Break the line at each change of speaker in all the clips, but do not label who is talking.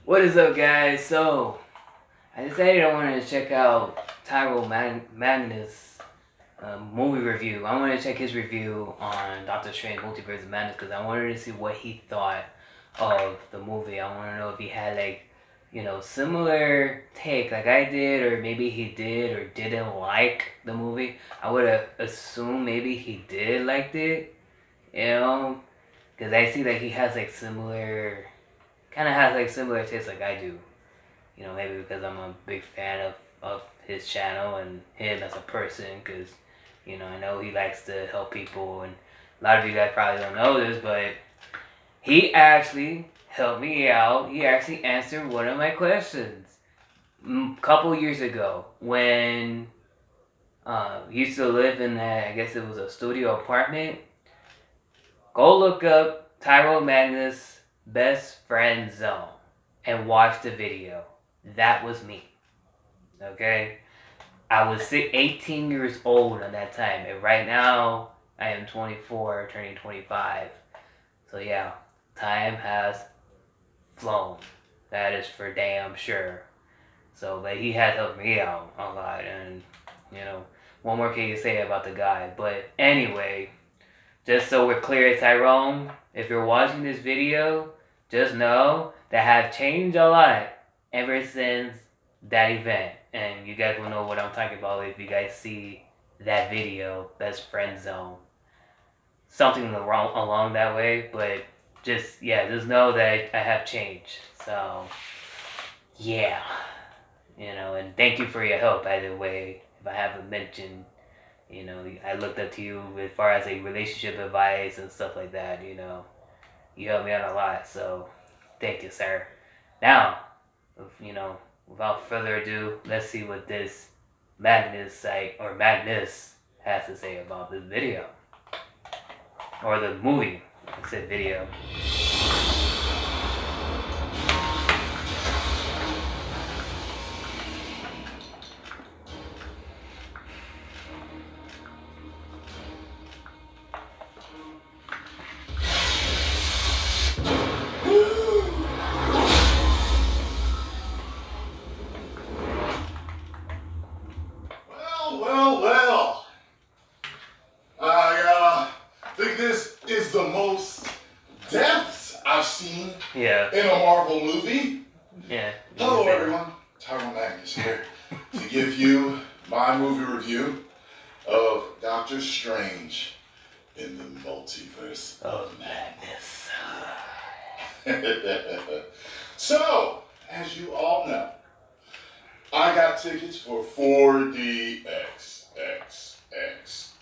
What is up, guys? So, I decided I wanted to check out Magnus' movie review. I wanted to check his review on Doctor Strange Multiverse of Madness because I wanted to see what he thought of the movie. I want to know if he had, similar take like I did, or maybe he did or didn't like the movie. I would have assumed maybe he did liked it, because I see that he has, similar tastes like I do. Maybe because I'm a big fan of his channel and him as a person, because, I know he likes to help people, and a lot of you guys probably don't know this, but he actually helped me out. He actually answered one of my questions a couple years ago when he used to live in that, I guess it was a studio apartment. Go look up Tyrone Magnus' Best Friend Zone and watch the video. That was me. Okay? I was 18 years old at that time, and right now I am 24, turning 25. So yeah, time has flown. That is for damn sure. So, but he has helped me out a lot, and what more can you say about the guy? But anyway, just so we're clear, Tyrone, if you're watching this video, just know that I've changed a lot ever since that event. And you guys will know what I'm talking about if you guys see that video, Best Friend Zone. Something along that way, but just know that I have changed. So, yeah. And thank you for your help, by the way. If I haven't mentioned, I looked up to you as far as relationship advice and stuff like that, You helped me out a lot, so thank you, sir. Now, without further ado, let's see what this Magnus has to say about this video. Or the movie. I said video.
Well. I think this is the most deaths I've seen in a Marvel movie.
Yeah.
Hello, everyone. Tyrone Magnus here to give you my movie review of Doctor Strange in the Multiverse of Madness. So, as you all know, I got tickets for 4DX,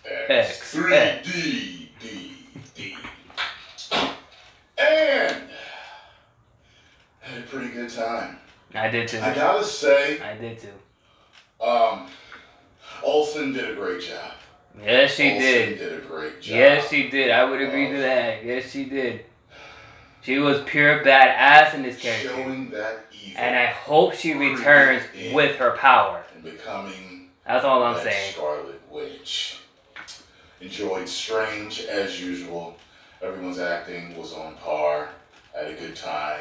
3D, and had a pretty good time.
I did too.
I gotta say,
I did too.
Olsen did a great job.
Yes, she
Olsen
did.
did a great job.
Yes, she did. I would agree to that. Yes, she did. She was pure badass in this character.
Showing that evil.
And I hope she returns with her power.
And becoming
That's all I'm saying.
Scarlet Witch. Enjoyed Strange as usual. Everyone's acting was on par. Had a good time.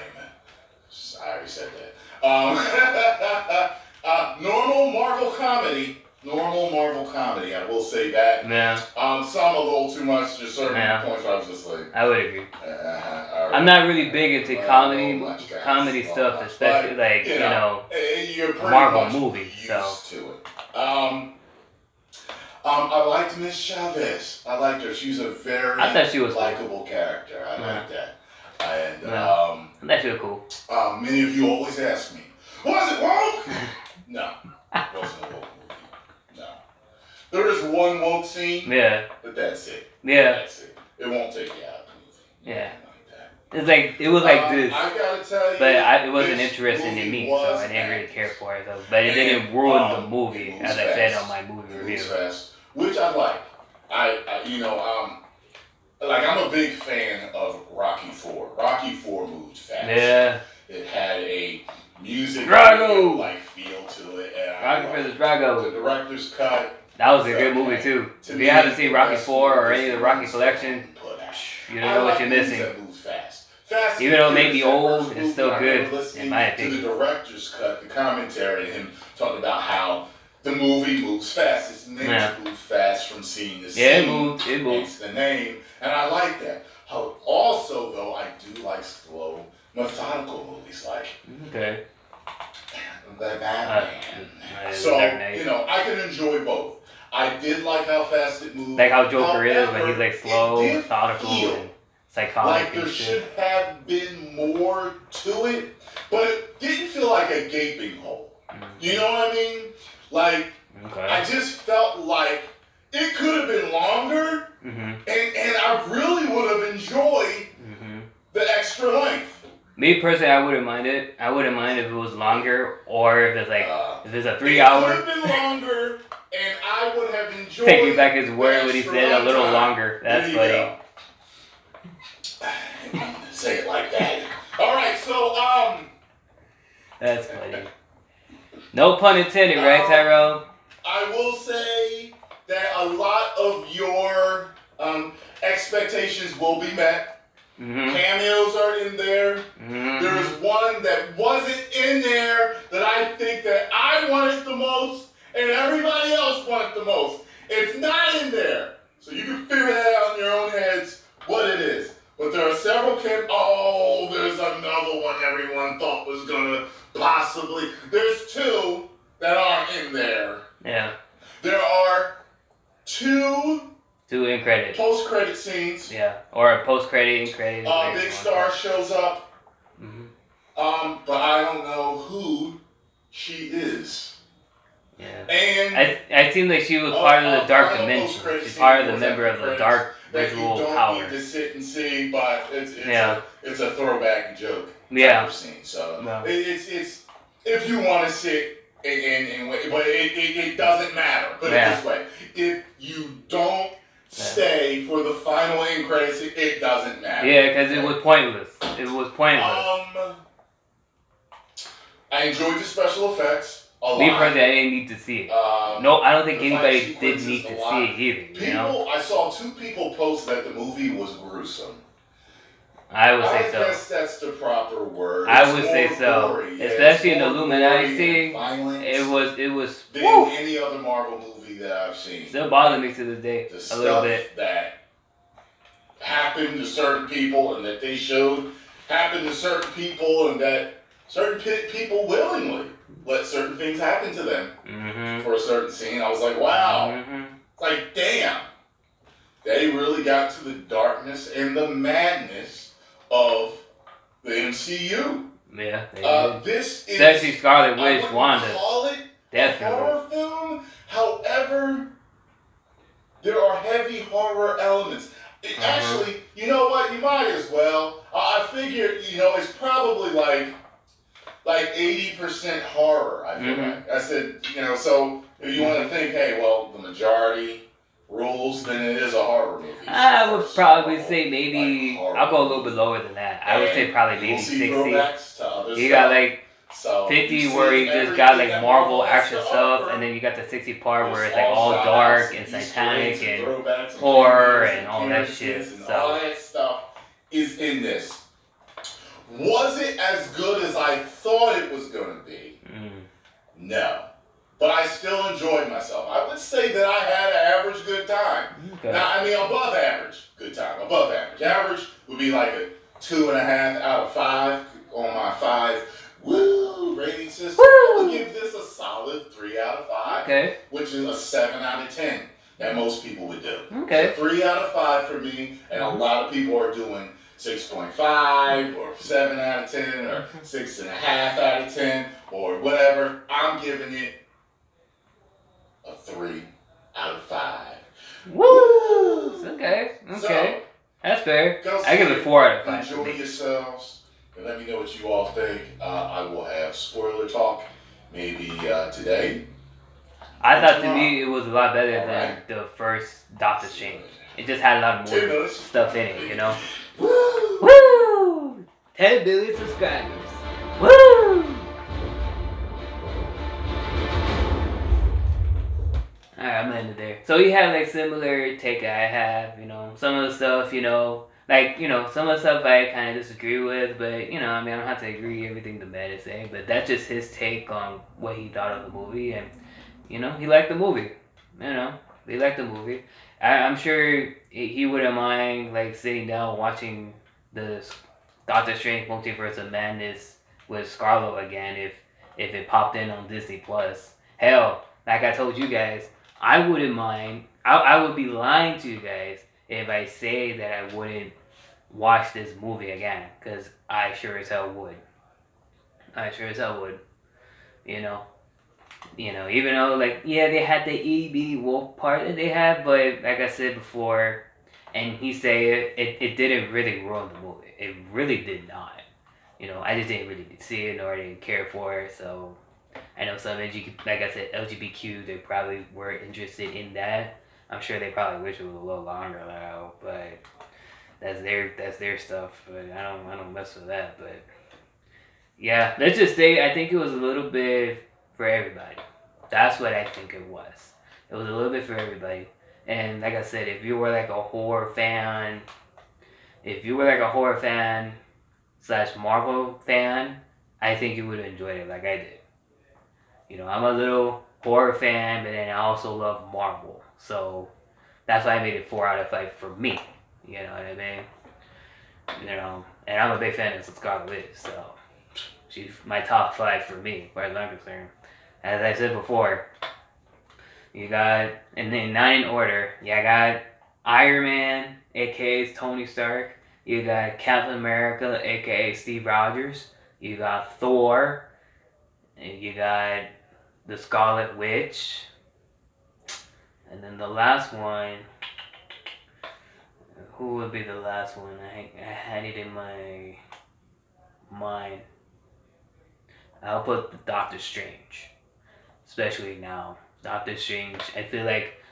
I already said that. Normal Marvel comedy. I will say that.
Yeah.
Some a little too much. Just certain points where I was just like.
I would agree. I'm not really big into comedy stuff, especially Marvel movies. So.
To it. I liked Miss Chavez. I liked her. She's a very likable character. I like that. And
I thought she was cool.
Many of you always ask me, was it woke? No, it wasn't a woke movie. No. There is one woke scene.
Yeah.
But that's it.
Yeah.
That's it. It won't take you out of the movie.
Yeah. It was like this.
I gotta tell you,
but it wasn't interesting in me, so I didn't really care for it. So, but it didn't ruin the movie, as I said on my movie review.
Which I like. I'm a big fan of Rocky IV. Rocky IV moves fast.
Yeah.
It had a music
Drago
feel to it. And
Rocky vs. Drago.
The director's cut.
That was a good movie too. If you haven't seen Rocky IV or any of the Rocky collection, you don't know what you're missing.
That moves fast. Fast
Even though it may be
Furious, that
old,
first
it's
movie,
still
I
good,
remember listening
in my
to
opinion.
the director's cut, the commentary, and him talking about how the movie moves fast. It's meant to move fast from scene to scene.
Yeah, it moved.
Hence the name, and I like that. Also, though, I do like slow, methodical movies, like
okay.
The Batman. So I can enjoy both. I did like how fast it moved.
Like how Joker is,
However,
when he's like slow, methodical, and psychotic.
Like there should have been more to it, but it didn't feel like a gaping hole. You know what I mean? Like, I just felt like it could have been longer, and I really would have enjoyed the extra length.
Me personally, I wouldn't mind it. I wouldn't mind if it was longer, or if it's like if it's a 3 hour.
It could have been longer, and I would have enjoyed.
Taking back his word when he said a little longer. That's funny.
Say it like that. All right, so
That's funny. No pun intended, right, Tyrell?
I will say that a lot of your expectations will be met. Cameos are in there. There is one that wasn't in there that I think that I wanted the most and everybody else wanted the most. It's not in there. So you can figure that out in your own heads what it is. But there are several there's another one everyone thought was gonna possibly. There's two that aren't in there.
Yeah.
There are two
in credit.
Post-credit scenes.
Yeah. Or a post-credit, in credit.
Big Star shows up. But I don't know who she is.
Yeah.
And
I seem like she was part of the dark dimension. She's part of the member of the dark visual
that you don't
power.
need to sit and see, but it's a throwback joke.
Yeah.
Scene. So it's if you want to sit and wait, but it doesn't matter. Put it this way: if you don't stay for the final end credits, it doesn't matter.
Yeah, because it was pointless. It was pointless.
I enjoyed the special effects a lot.
Me personally, I didn't need to see it. No, I don't think anybody did need to see it either.
I saw two people post that the movie was gruesome.
I would say so.
I guess that's the proper word.
I would say so,
gory.
especially in the Illuminati scene. It was
than any other Marvel movie that I've seen.
Still bothers me to this day
the
a little bit.
That happened to certain people and that they showed happened to certain people and that certain people willingly let certain things happen to them for a certain scene. I was like, wow. It's like, damn. They really got to the darkness and the madness of the MCU.
Yeah.
This is
especially Scarlet Witch, Wanda.
Call it
definitely
a horror film. However, there are heavy horror elements. Actually, you know what? You might as well. I figured, it's probably like 80% horror. I feel like. I said, so if you want to think, hey, well, the majority rules, then it is a horror movie.
I would probably say maybe I'll go a little bit lower than that. I would say probably maybe 60. You got like 50 where you just got like Marvel action stuff, and then you got the 60 part where it's like all dark and satanic and horror and all that shit. So
all that stuff is in this. Was it as good as I thought it was going to be? No. But I still enjoyed myself. I would say that I had an average good time. Now, I mean, above average good time. Above average. Average would be like a 2.5 out of 5 on my 5 rating system. I would give this a solid 3 out of 5. Which is a 7 out of 10 that most people would do. So 3 out of 5 for me, and a lot of people are doing 6.5 or 7 out of 10 or 6.5 out of 10 or whatever. I'm giving it a 3 out of 5.
Woo! Okay.
So,
that's fair. I give it 4 out of 5.
Enjoy yourselves and let me know what you all think. I will have spoiler talk maybe today.
I thought to me it was a lot better than the first Doctor Strange. It just had a lot more stuff in it, Woo! 10 billion subscribers. Woo! Alright, I'm ending there. So you have like similar take I have, some of the stuff, like, some of the stuff I kind of disagree with, but I mean, I don't have to agree with everything the man is saying, but that's just his take on what he thought of the movie, and he liked the movie. You know, he liked the movie. I'm sure he wouldn't mind like sitting down watching the Doctor Strange Multiverse of Madness with Scarlet again if it popped in on Disney Plus. Hell, like I told you guys, I wouldn't mind. I would be lying to you guys if I say that I wouldn't watch this movie again, because I sure as hell would. I sure as hell would. You know. Even though like yeah they had the EB wolf part that they had, but like I said before, and he said it didn't really ruin the movie. It really did not. I just didn't really see it or didn't care for it. So I know some like I said, LGBTQ, they probably were interested in that. I'm sure they probably wish it was a little longer now, but that's their stuff. But I don't mess with that. But yeah, let's just say I think it was a little bit for everybody. That's what I think it was. It was a little bit for everybody. And like I said, if you were like a horror fan, slash Marvel fan, I think you would have enjoyed it like I did. I'm a little horror fan, but then I also love Marvel. So that's why I made it 4 out of 5 for me. You know what I mean? And I'm a big fan of Scarlet Witch, so she's my top 5 for me, as far as I'm concerned. As I said before, you got, and then not in order, I got Iron Man, aka Tony Stark. You got Captain America, aka Steve Rogers. You got Thor. And you got the Scarlet Witch. And then the last one, who would be the last one? I had it in my mind. I'll put the Doctor Strange. Especially now. Doctor Strange.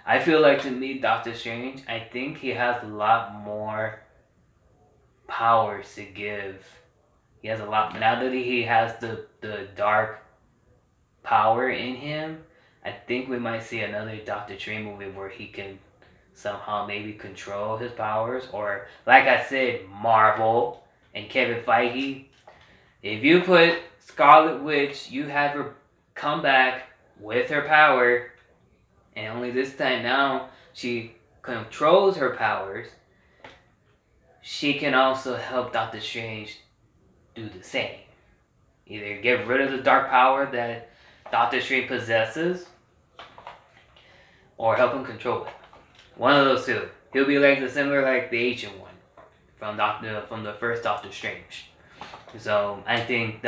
I feel like to me, Doctor Strange, I think he has a lot more powers to give. He has a lot, now that he has the dark power in him, I think we might see another Doctor Strange movie where he can somehow maybe control his powers, or like I said, Marvel and Kevin Feige, if you put Scarlet Witch, you have her come back with her power, and only this time now she controls her powers. She can also help Doctor Strange do the same. Either get rid of the dark power that Doctor Strange possesses, or help him control it. One of those two. He'll be like like the ancient one from the first Doctor Strange. So I think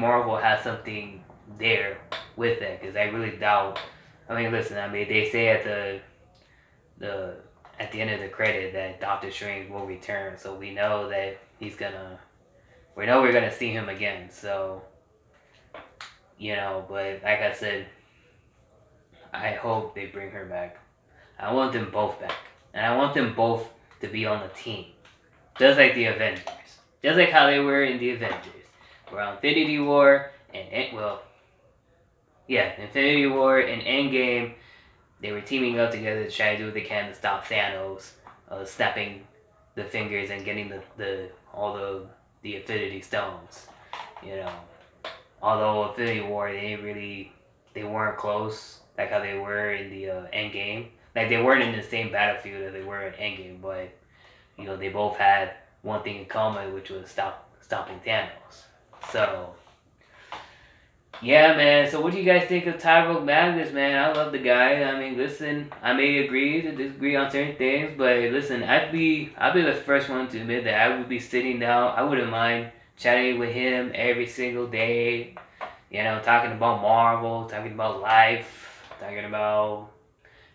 Marvel has something there with that, because I really doubt. I mean, listen. I mean, they say at the end of the credit that Doctor Strange will return, so we know that we know we're gonna see him again. So but like I said, I hope they bring her back. I want them both back, and I want them both to be on the team, just like the Avengers, just like how they were in the Avengers. We're on Infinity War and Infinity War and Endgame. They were teaming up together to try to do what they can to stop Thanos, snapping the fingers and getting all the Infinity Stones. Although Infinity War, they weren't close like how they were in the Endgame. Like they weren't in the same battlefield as they were in Endgame, but they both had one thing in common, which was stopping Thanos. So yeah, man. So what do you guys think of Tyrone Magnus, man? I love the guy. I mean, listen, I may agree to disagree on certain things, but listen, I'd be the first one to admit that I would be sitting down. I wouldn't mind chatting with him every single day. Talking about Marvel, talking about life, talking about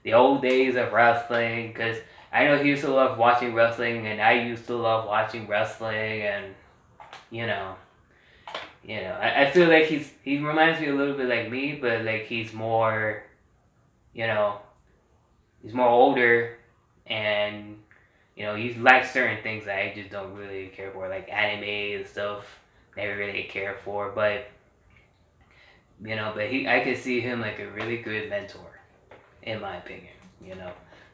the old days of wrestling. Because I know he used to love watching wrestling, and I used to love watching wrestling, and I feel like he reminds me a little bit like me, but like he's more, he's more older, and he likes certain things that I just don't really care for, like anime and stuff. Never really care for, but I could see him like a really good mentor, in my opinion.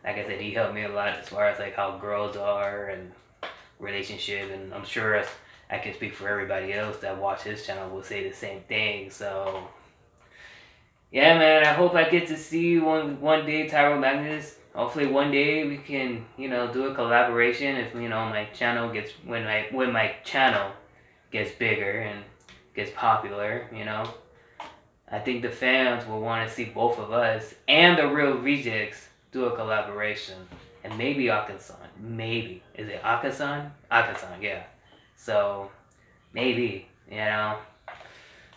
Like I said, he helped me a lot as far as like how girls are and relationship, and I'm sure I can speak for everybody else that watch his channel will say the same thing. So yeah, man, I hope I get to see you one day, Tyro Magnus. Hopefully one day we can, do a collaboration if, my channel gets, when my channel gets bigger and gets popular, I think the fans will want to see both of us and the Real Rejects do a collaboration. And maybe Akasan. Maybe. Is it Akasan? Akasan, yeah. So, maybe,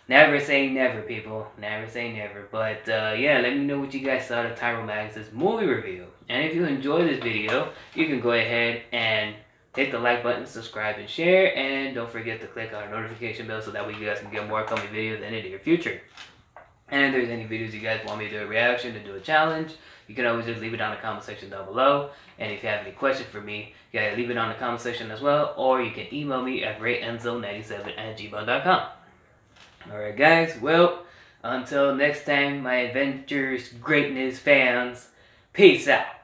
Never say never, people. Never say never. But, yeah, let me know what you guys thought of Tyro Magnus' movie review. And if you enjoyed this video, you can go ahead and hit the like button, subscribe, and share. And don't forget to click on the notification bell so that way you guys can get more upcoming videos in the near future. And if there's any videos you guys want me to do a reaction, to do a challenge, you can always just leave it down in the comment section down below. And if you have any questions for me, you gotta leave it on the comment section as well. Or you can email me at rayenzo97@gmail.com. Alright guys, well, until next time, my adventures, greatness fans, peace out.